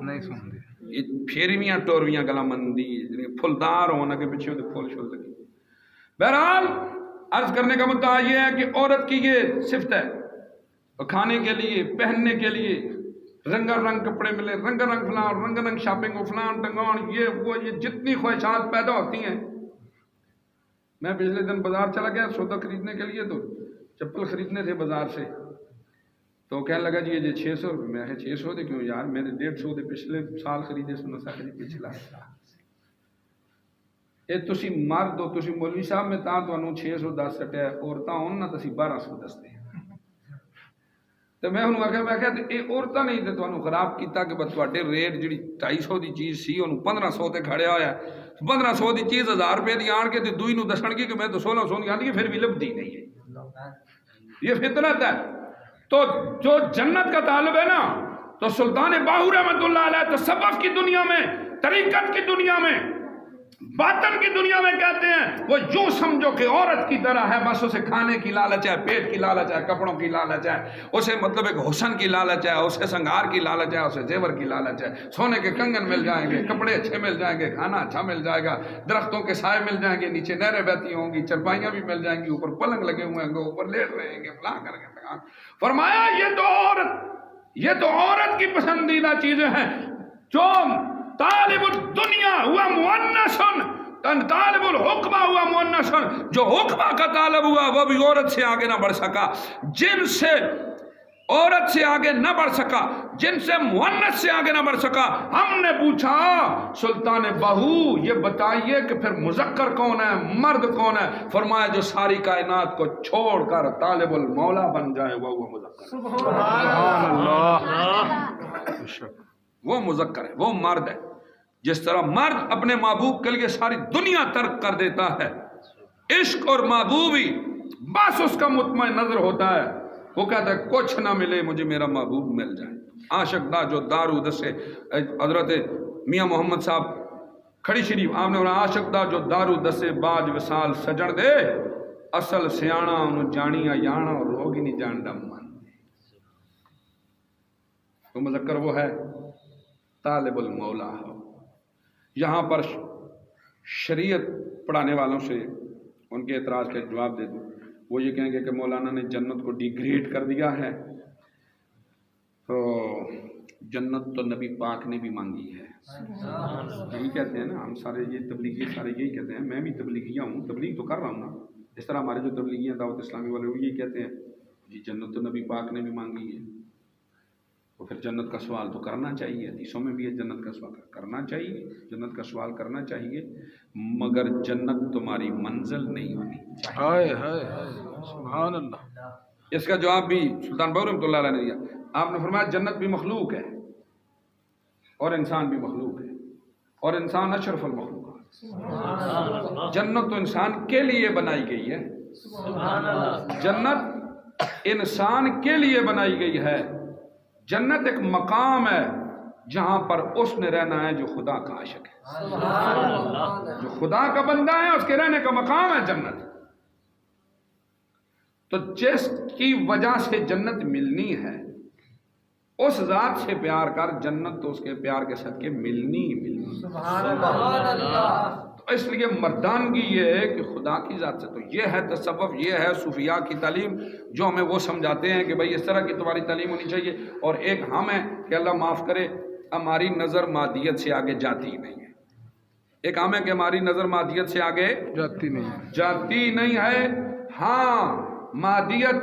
نہیں سن دی، پھیرویاں ٹورویاں گلاں مندی پھلدار ہونا کے پیچھے تو پھول شل لگی۔ بہرحال عرض کرنے کا مدعا یہ ہے کہ عورت کی یہ صفت ہے، کھانے کے لیے پہننے کے لیے رنگا رنگ کپڑے ملے، رنگا رنگ فلان، رنگا رنگ شاپنگ و فلان ٹنگان، یہ وہ یہ جتنی خواہشات پیدا ہوتی ہیں۔ میں پچھلے دن بازار چلا گیا سودا خریدنے کے لیے، تو چپل خریدنے تھے بازار سے، تو کہنے لگا جی یہ 600 روپے، میں 600 دے کیوں یار، میں نے 150 دے پچھلے سال خریدے سن سکے جی پچھلا اے تسی مرد ہو، تسی مولوی صاحب میں تاں تانوں 610 سٹیا، عورتاں ہون نہ تسی 1200 دستے ہیں۔ تو میں انہوں آخیا، میں کہا اے عورتاں نہیں تے تانوں خراب کیتا کہ بس تواڈے ریٹ جڑی 250 دی چیز سی انہوں 1500 تے کھڑیا ہویا ہے، 1500 دی چیز 1000 روپے دی آن کے تے دوئی نو دسن گی کہ میں تو 1600 دی آندی ہے، پھر بھی لبدی نہیں ہے۔ یہ فطرت ہے۔ تو جو جنت کا طالب ہے نا، تو سلطان باہو رحمۃ اللہ علیہ تصوف کی دنیا میں، طریقت کی دنیا میں، باطن کی دنیا میں کہتے ہیں وہ یوں سمجھو کہ عورت کی طرح ہے، بس اسے کھانے کی لالچ ہے، پیٹ کی لالچ ہے، کپڑوں کی لالچ ہے، اسے مطلب ایک حسن کی لالچ ہے، اسے سنگار کی لالچ ہے، اسے زیور کی لالچ ہے، سونے کے کنگن مل جائیں گے، کپڑے اچھے مل جائیں گے، کھانا اچھا مل جائے گا، درختوں کے سائے مل جائیں گے، نیچے نہریں بہتی ہوں گی، چرپائیاں بھی مل جائیں گی، اوپر پلنگ لگے ہوئے ہیں گے، اوپر لیٹ رہیں گے، فلاں کر کے فرمایا یہ تو عورت کی پسندیدہ چیزیں ہیں۔ جو طالب الدنیا ہوا مؤنثن، طالب الحکمہ ہوا مؤنثن، جو حکمہ کا طالب ہوا وہ بھی عورت سے آگے نہ بڑھ سکا، جن سے عورت سے آگے نہ بڑھ سکا، جن سے مؤنث سے آگے نہ بڑھ سکا۔ ہم نے پوچھا سلطان بہو یہ بتائیے کہ پھر مذکر کون ہے، مرد کون ہے؟ فرمایا جو ساری کائنات کو چھوڑ کر طالب المولا بن جائے وہ مذکر، سبحان اللہ، وہ مذکر ہے، وہ مرد ہے۔ جس طرح مرد اپنے محبوب کے لیے ساری دنیا ترک کر دیتا ہے، عشق اور محبوبی بس اس کا مطمئن نظر ہوتا ہے، وہ کہتا ہے کچھ نہ ملے مجھے میرا محبوب مل جائے۔ عاشق دا جو دارو دسے، حضرت میاں محمد صاحب کھڑی شریف آپ نے بولا، عاشق دا جو دارو دسے باج وصال سجن دے، اصل سیانا انہوں جانیا یانا اور روگی نہیں جاندا من۔ تو مذکر وہ ہے طالب المولا ہو۔ یہاں پر شریعت پڑھانے والوں سے ان کے اعتراض کا جواب دے دوں، وہ یہ کہیں گے کہ مولانا نے جنت کو ڈیگریڈ کر دیا ہے، تو جنت تو نبی پاک نے بھی مانگی ہے، یہی کہتے ہیں نا ہم سارے، یہ تبلیغی سارے یہی کہتے ہیں، میں بھی تبلیغیہ ہوں، تبلیغ تو کر رہا ہوں نا، اس طرح ہمارے جو تبلیغی ہیں دعوت اسلامی والے وہ یہی کہتے ہیں جی جنت تو نبی پاک نے بھی مانگی ہے، تو پھر جنت کا سوال تو کرنا چاہیے، حدیثوں میں بھی ہے جنت کا سوال کرنا چاہیے، جنت کا سوال کرنا چاہیے، مگر جنت تمہاری منزل نہیں ہونی چاہیے۔ ہائے ہائے سبحان اللہ۔ اس کا جواب بھی سلطان بہو رحمۃ اللہ علیہ نے دیا۔ آپ نے فرمایا جنت بھی مخلوق ہے اور انسان بھی مخلوق ہے، اور انسان اشرف المخلوق ہے۔ جنت تو انسان کے لیے بنائی گئی ہے، جنت انسان کے لیے بنائی گئی ہے۔ جنت ایک مقام ہے جہاں پر اس نے رہنا ہے جو خدا کا عاشق ہے، جو خدا کا بندہ ہے اس کے رہنے کا مقام ہے جنت۔ تو جس کی وجہ سے جنت ملنی ہے اس ذات سے پیار کر، جنت تو اس کے پیار کے صدقے ملنی ہی ملنی۔ تو اس لیے مردانگی یہ ہے کہ خدا کی ذات سے، تو یہ ہے تصوف، یہ ہے صوفیاء کی تعلیم، جو ہمیں وہ سمجھاتے ہیں کہ بھائی اس طرح کی تمہاری تعلیم ہونی چاہیے۔ اور ایک ہم ہے کہ اللہ معاف کرے ہماری نظر مادیت سے آگے جاتی ہی نہیں ہے، ایک ہم ہے کہ ہماری نظر مادیت سے آگے جاتی نہیں ہے۔ ہاں مادیت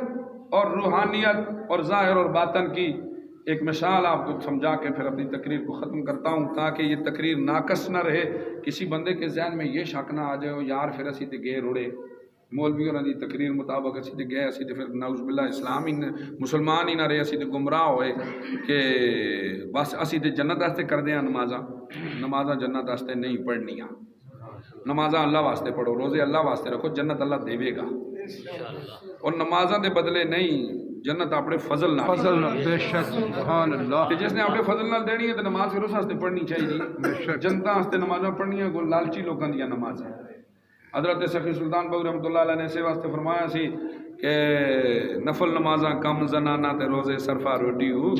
اور روحانیت اور ظاہر اور باطن کی ایک مثال آپ کو سمجھا کے پھر اپنی تقریر کو ختم کرتا ہوں، تاکہ یہ تقریر ناقص نہ رہے، کسی بندے کے ذہن میں یہ شک نہ آ جائے یار پھر اسی تے گئے روڑے مولوی اور دی تقریر مطابق اسی تے گئے، اسی تے پھر نعوذ باللہ اسلام ہی مسلمان ہی نہ رہے، اسی تے گمراہ ہوئے کہ بس اسی تے جنت واسطے کر دیاں نمازاں جنت واسطے نہیں پڑھنیاں، نمازاں اللہ واسطے پڑھو، روزے اللہ واسطے رکھو، جنت اللہ دے گا، اور نمازاں دے بدلے نہیں، جنت اپنے فضل نہ بے شک سبحان اللہ۔ جس نے اپنے فضل نال دینی ہے تو نماز پھر اس واسطے پڑھنی چاہیے، جنتا واسطے نمازاں پڑھنیاں کوئی لالچی لوگوں دیا نماز ہے، حضرت سخی سلطان بہو رحمۃ اللہ علیہ نے اسے واسطے فرمایا سی کہ نفل نمازاں کم زنانہ تے روزے صرفہ روٹی ہو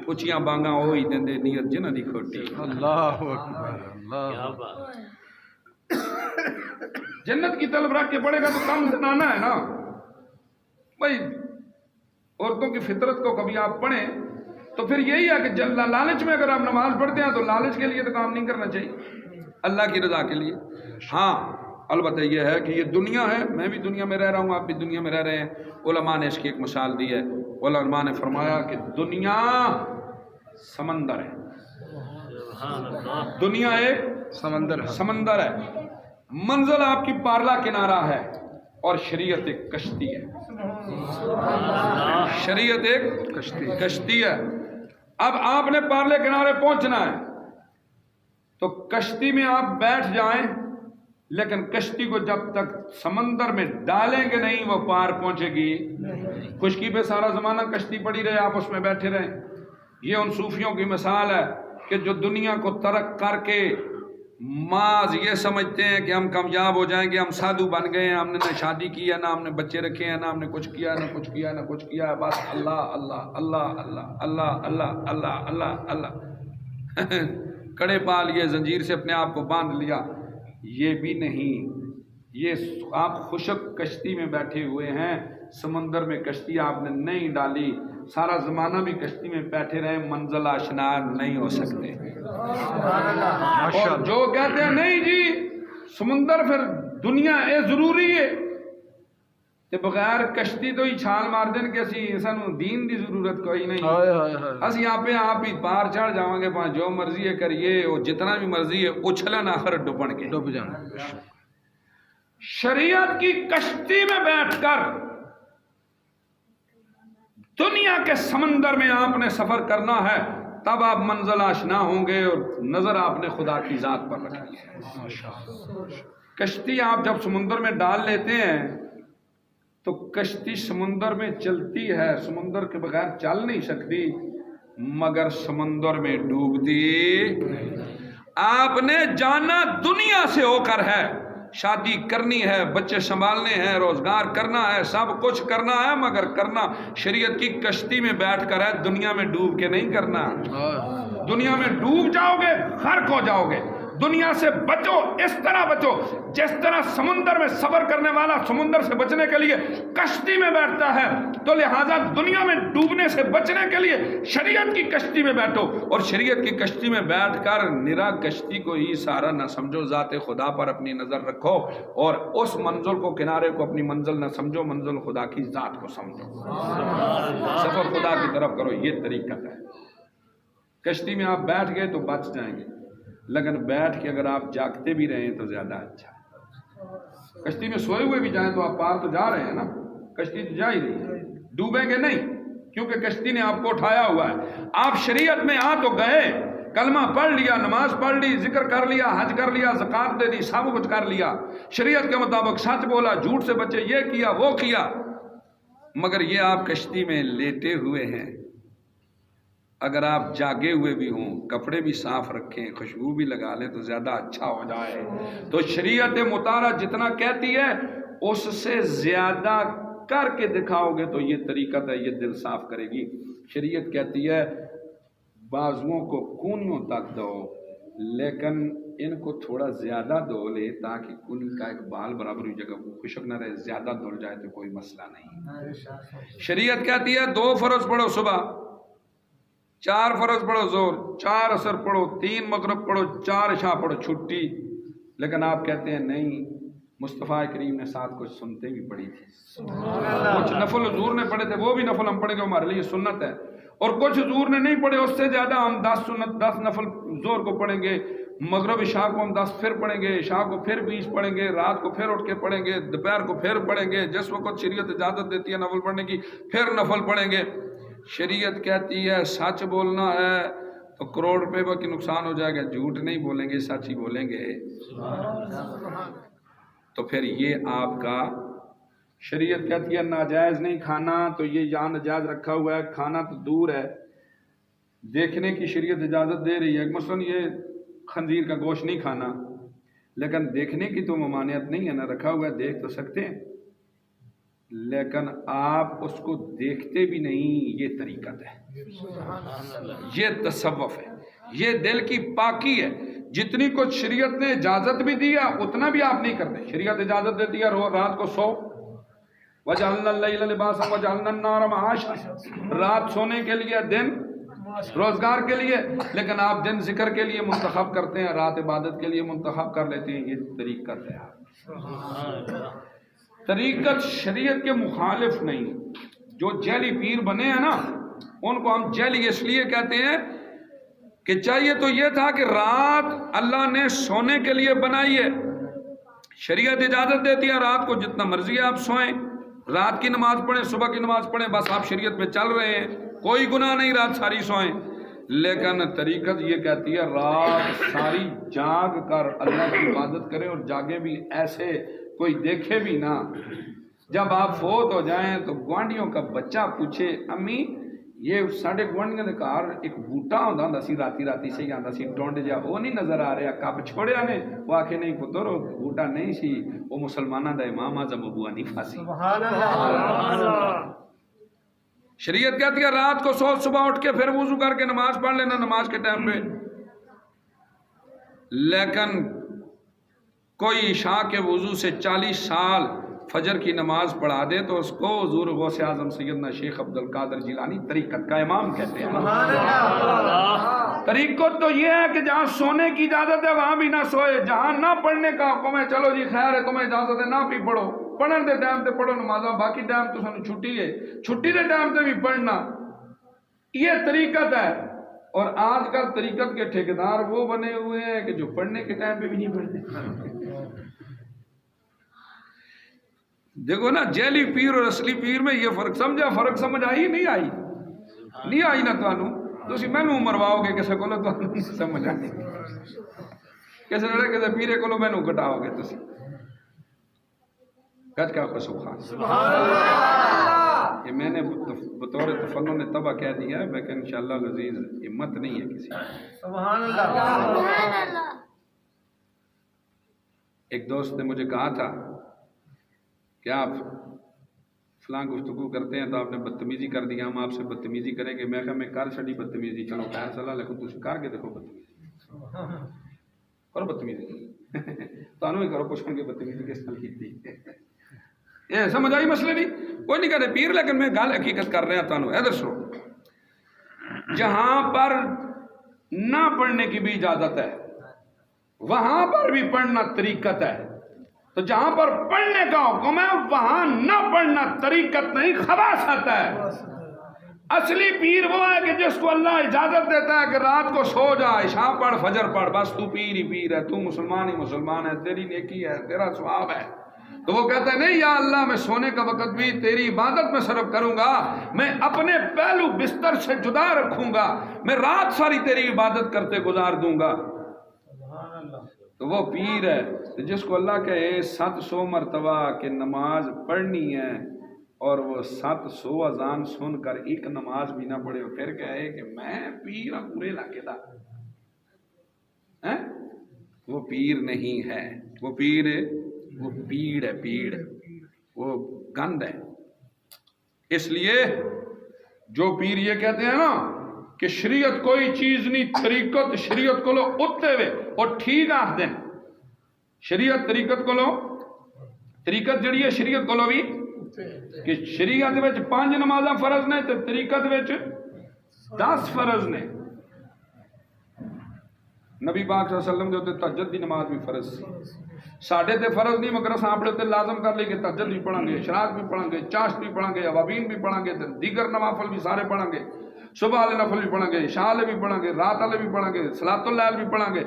اچیاں بانگاں ہوئی دیندے نیت جنہ دی کھوٹی اللہ اکبر اللہ جنت کی طلب رکھ کے پڑھے گا تو کم زنانہ ہے نا بھائی عورتوں کی فطرت کو کبھی آپ پڑھیں تو پھر یہی ہے کہ لالچ میں اگر آپ نماز پڑھتے ہیں تو لالچ کے لیے تو کام نہیں کرنا چاہیے اللہ کی رضا کے لیے ہاں البتہ یہ ہے کہ یہ دنیا ہے میں بھی دنیا میں رہ رہا ہوں آپ بھی دنیا میں رہ رہے ہیں علماء نے اس کی ایک مثال دی ہے علماء نے فرمایا کہ دنیا سمندر ہے دنیا ایک سمندر ہے منزل آپ کی پارلا کنارہ ہے اور شریعت ایک کشتی ہے شریعت ایک کشتی ہے اب آپ نے پارلے کنارے پہنچنا ہے تو کشتی میں آپ بیٹھ جائیں لیکن کشتی کو جب تک سمندر میں ڈالیں گے نہیں وہ پار پہنچے گی خشکی پہ سارا زمانہ کشتی پڑی رہے آپ اس میں بیٹھے رہیں یہ ان صوفیوں کی مثال ہے کہ جو دنیا کو ترک کر کے ماض یہ سمجھتے ہیں کہ ہم کامیاب ہو جائیں گے ہم سادھو بن گئے ہیں ہم نے نہ شادی کی ہے نہ ہم نے بچے رکھے ہیں نہ ہم نے کچھ کیا نہ کچھ کیا نہ کچھ کیا بس اللہ اللہ اللہ اللہ اللہ اللہ اللہ اللہ اللہ کڑے پا لیے زنجیر سے اپنے آپ کو باندھ لیا یہ بھی نہیں یہ آپ خشک کشتی میں بیٹھے ہوئے ہیں سمندر میں کشتی آپ نے نہیں ڈالی سارا زمانہ بھی کشتی میں بیٹھے رہے منزل آشنا نہیں ہو سکتے اور جو کہتے ہیں نہیں جی سمندر پھر دنیا اے ضروری ہے تے بغیر کشتی تو ہی چھال مار دین کہ اسی سانو دین دی ضرورت کوئی نہیں اسی یہاں پہ آپ ہی پار چڑھ جاؤں گے پاں جو مرضی ہے کریے وہ جتنا بھی مرضی ہے اچھلن آخر ڈبن کے ڈوب جانا شریعت کی کشتی میں بیٹھ کر دنیا کے سمندر میں آپ نے سفر کرنا ہے تب آپ منزل آشنا ہوں گے اور نظر آپ نے خدا کی ذات پر رکھی ہے کشتی آپ جب سمندر میں ڈال لیتے ہیں تو کشتی سمندر میں چلتی ہے سمندر کے بغیر چل نہیں سکتی مگر سمندر میں ڈوبتی آپ نے جانا دنیا سے ہو کر ہے شادی کرنی ہے بچے سنبھالنے ہیں روزگار کرنا ہے سب کچھ کرنا ہے مگر کرنا شریعت کی کشتی میں بیٹھ کر ہے دنیا میں ڈوب کے نہیں کرنا دنیا میں ڈوب جاؤ گے غرق ہو جاؤ گے دنیا سے بچو اس طرح بچو جس طرح سمندر میں سفر کرنے والا سمندر سے بچنے کے لیے کشتی میں بیٹھتا ہے تو لہٰذا دنیا میں ڈوبنے سے بچنے کے لیے شریعت کی کشتی میں بیٹھو اور شریعت کی کشتی میں بیٹھ کر نرا کشتی کو ہی سارا نہ سمجھو ذات خدا پر اپنی نظر رکھو اور اس منزل کو کنارے کو اپنی منزل نہ سمجھو منزل خدا کی ذات کو سمجھو سفر خدا کی طرف کرو یہ طریقہ ہے کشتی میں آپ بیٹھ گئے تو بچ جائیں گے لیکن بیٹھ کے اگر آپ جاگتے بھی رہیں تو زیادہ اچھا کشتی میں سوئے ہوئے بھی جائیں تو آپ پار تو جا رہے ہیں نا کشتی تو جا ہی رہی ہے ڈوبیں گے نہیں کیونکہ کشتی نے آپ کو اٹھایا ہوا ہے آپ شریعت میں آ تو گئے کلمہ پڑھ لیا نماز پڑھ لی ذکر کر لیا حج کر لیا زکات دے دی سب کچھ کر لیا شریعت کے مطابق سچ بولا جھوٹ سے بچے یہ کیا وہ کیا مگر یہ آپ کشتی میں لیٹے ہوئے ہیں اگر آپ جاگے ہوئے بھی ہوں کپڑے بھی صاف رکھیں خوشبو بھی لگا لیں تو زیادہ اچھا ہو جائے تو شریعت مطالعہ جتنا کہتی ہے اس سے زیادہ کر کے دکھاؤ گے تو یہ طریقہ ہے یہ دل صاف کرے گی شریعت کہتی ہے بازوؤں کو کونیوں تک دو لیکن ان کو تھوڑا زیادہ دو لے تاکہ کونی کا ایک بال برابر ہوئی جگہ خشک نہ رہے زیادہ دھل جائے تو کوئی مسئلہ نہیں شریعت کہتی ہے 2 فرض پڑھو صبح 4 فرض پڑھو زور 4 عصر پڑھو 3 مغرب پڑھو 4 عشاء پڑھو چھٹی لیکن آپ کہتے ہیں نہیں مصطفیٰ کریم نے ساتھ کچھ سنتے بھی پڑھی تھی کچھ نفل حضور نے پڑھے تھے وہ بھی نفل ہم پڑھیں گے ہمارے لیے سنت ہے اور کچھ حضور نے نہیں پڑھے اس سے زیادہ ہم 10 سنت 10 نفل زور کو پڑھیں گے مغرب عشاء کو ہم 10 پھر پڑھیں گے عشاء کو پھر 20 پڑھیں گے رات کو پھر اٹھ کے پڑھیں گے دوپہر کو پھر پڑھیں گے جس وقت شریعت اجازت دیتی ہے نفل پڑھنے کی پھر نفل پڑھیں گے شریعت کہتی ہے سچ بولنا ہے تو کروڑ روپے کا نقصان ہو جائے گا جھوٹ نہیں بولیں گے سچ ہی بولیں گے تو پھر یہ آپ کا شریعت کہتی ہے ناجائز نہیں کھانا تو یہ یہاں ناجائز رکھا ہوا ہے کھانا تو دور ہے دیکھنے کی شریعت اجازت دے رہی ہے مثلا یہ خنزیر کا گوشت نہیں کھانا لیکن دیکھنے کی تو ممانعت نہیں ہے نا، رکھا ہوا ہے دیکھ تو سکتے ہیں، لیکن آپ اس کو دیکھتے بھی نہیں، یہ طریقت ہے، یہ تصوف ہے، یہ دل کی پاکی ہے۔ جتنی کچھ شریعت نے اجازت بھی دی ہے اتنا بھی آپ نہیں کرتے۔ شریعت اجازت دیتی ہے رات کو سو، وَجَعَلْنَا اللَّيْلَ لِبَاسًا وَجَعَلْنَا النَّهَارَ مَعَاشًا، رات سونے کے لیے، دن روزگار کے لیے، لیکن آپ دن ذکر کے لیے منتخب کرتے ہیں، رات عبادت کے لیے منتخب کر لیتے ہیں، یہ طریقت ہے۔ طریقت شریعت کے مخالف نہیں۔ جو جعلی پیر بنے ہیں نا، ان کو ہم جعلی اس لیے کہتے ہیں کہ چاہیے تو یہ تھا کہ رات اللہ نے سونے کے لیے بنائی ہے، شریعت اجازت دیتی ہے رات کو جتنا مرضی آپ سوئیں، رات کی نماز پڑھیں، صبح کی نماز پڑھیں، بس آپ شریعت میں چل رہے ہیں، کوئی گناہ نہیں، رات ساری سوئیں۔ لیکن طریقت یہ کہتی ہے رات ساری جاگ کر اللہ کی عبادت کریں، اور جاگیں بھی ایسے کوئی دیکھے بھی نہ۔ جب آپ فوت ہو جائیں تو گوانڈیوں کا بچہ پوچھے امی یہ ساڑھے گوانڈیوں نے گھر ایک بوٹا ہوندا سی، راتی سے آندا سی ٹونڈ جا، وہ نہیں نظر آ رہا، کب چھوڑیا نے؟ وہ آکھے نہیں پتر وہ بوٹا نہیں سی، وہ مسلمانوں دا امام اعظم ابو حنیفہ سی۔ شریعت کہتی ہے رات کو سو، صبح اٹھ کے پھر وضو کر کے نماز پڑھ لینا نماز کے ٹائم پہ۔ لیکن کوئی عشاء کے وضو سے 40 سال فجر کی نماز پڑھا دے تو اس کو حضور غوث اعظم سیدنا شیخ عبد القادر جیلانی طریقت کا امام کہتے ہیں۔ طریقت تو یہ ہے کہ جہاں سونے کی اجازت ہے وہاں بھی نہ سوئے، جہاں نہ پڑھنے کا حکم ہے چلو جی خیر ہے تمہیں اجازت ہے نہ بھی پڑھو، پڑھن دے ٹائم تے پڑھو نمازاں، باقی ٹائم تو سانو چھٹی ہے، چھٹی دے ٹائم تے بھی پڑھنا، یہ طریقت ہے۔ اور آج کل طریقت کے ٹھیکیدار وہ بنے ہوئے ہیں کہ جو پڑھنے کے ٹائم پہ بھی نہیں پڑھتے۔ دیکھو نا جعلی پیر اور اصلی پیر میں یہ فرق سمجھا، فرق سمجھ آئی نہیں آئی نا تانوں؟ تسی مینوں مرواؤ گے کسے کولو تو نہیں سمجھ آئی، کسے نڑے کسے پیرے کولو مینوں کٹاؤ گے تسی۔ کچھ کا سبحان اللہ، یہ میں نے بطور تفنن تباہ کہہ دیا ہے، لیکن انشاءاللہ العزیز ہمت نہیں ہے کسی۔ سبحان اللہ۔ ایک دوست نے مجھے کہا تھا کہ آپ فلاں گفتگو کرتے ہیں تو آپ نے بدتمیزی کر دیا، ہم آپ سے بدتمیزی کریں گے۔ میں کہا میں کر چھڑی بدتمیزی، چلو خیر صلاح، لیکن تسی کر کے دیکھو بدتمیزی، اور بدتمیزی تانوں ہی کرو، پوچھیں گے بدتمیزی کس نال کیتی۔ یہ سمجھ آئی مسئلے نہیں؟ کوئی نہیں کہتے پیر، لیکن میں گل حقیقت کر رہا تانوں۔ ادھر سنو، جہاں پر نہ پڑھنے کی بھی اجازت ہے وہاں پر بھی پڑھنا طریقت ہے، تو جہاں پر پڑھنے کا حکم ہے وہاں نہ پڑھنا طریقت نہیں، خباثت ہے۔ اصلی پیر وہ ہے کہ جس کو اللہ اجازت دیتا ہے کہ رات کو سو جا، عشاء پڑھ، فجر پڑھ، بس تو پیر ہی پیر ہے، تو مسلمان ہی مسلمان ہے، تیری نیکی ہے، تیرا ثواب ہے۔ تو وہ کہتا ہے نہیں یا اللہ میں سونے کا وقت بھی تیری عبادت میں صرف کروں گا، میں اپنے پہلو بستر سے جدا رکھوں گا، میں رات ساری تیری عبادت کرتے گزار دوں گا۔ تو وہ پیر ہے جس کو اللہ کہے 700 مرتبہ کہ نماز پڑھنی ہے، اور وہ 700 اذان سن کر ایک نماز بھی نہ پڑھے، پھر کہے کہ میں پیر ہوں پورے علاقے دا، وہ پیر نہیں ہے، وہ پیر ہے، وہ پیڑ ہے، پیڑ، وہ گند ہے۔ اس لیے جو پیر یہ کہتے ہیں نا کہ شریعت کوئی چیز نہیں، طریقت شریعت کو لو اتے وے اور ٹھیک آخ دیں، شریعت طریقت کو لو، طریقت جڑی ہے شریعت کو لو بھی کہ شریعت وچ 5 نمازاں فرض نے تے طریقت وچ 10 فرض نے۔ نبی پاک صلی اللہ علیہ وسلم دے تے تہجد دی نماز بھی فرض سی، ساڈے تے فرض نہیں مگر اساں اپنے تے لازم کر لئی کہ تہجد بھی پڑھاں گے، اشراق بھی پڑھاں گے، چاشت بھی پڑھاں گے، اوابین بھی پڑھاں گے، دیگر نوافل بھی سارے پڑھاں گے، صبح والے نفل بھی پڑھاں گے، عشاء والے بھی پڑھاں گے، رات والے بھی پڑھاں گے، صلاۃ اللیل بھی پڑھاں گے۔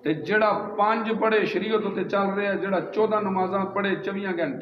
تے جڑا 5 پڑھے شریعت تے چل رہا ہے، جڑا 14 نمازاں پڑھے 24 گھنٹے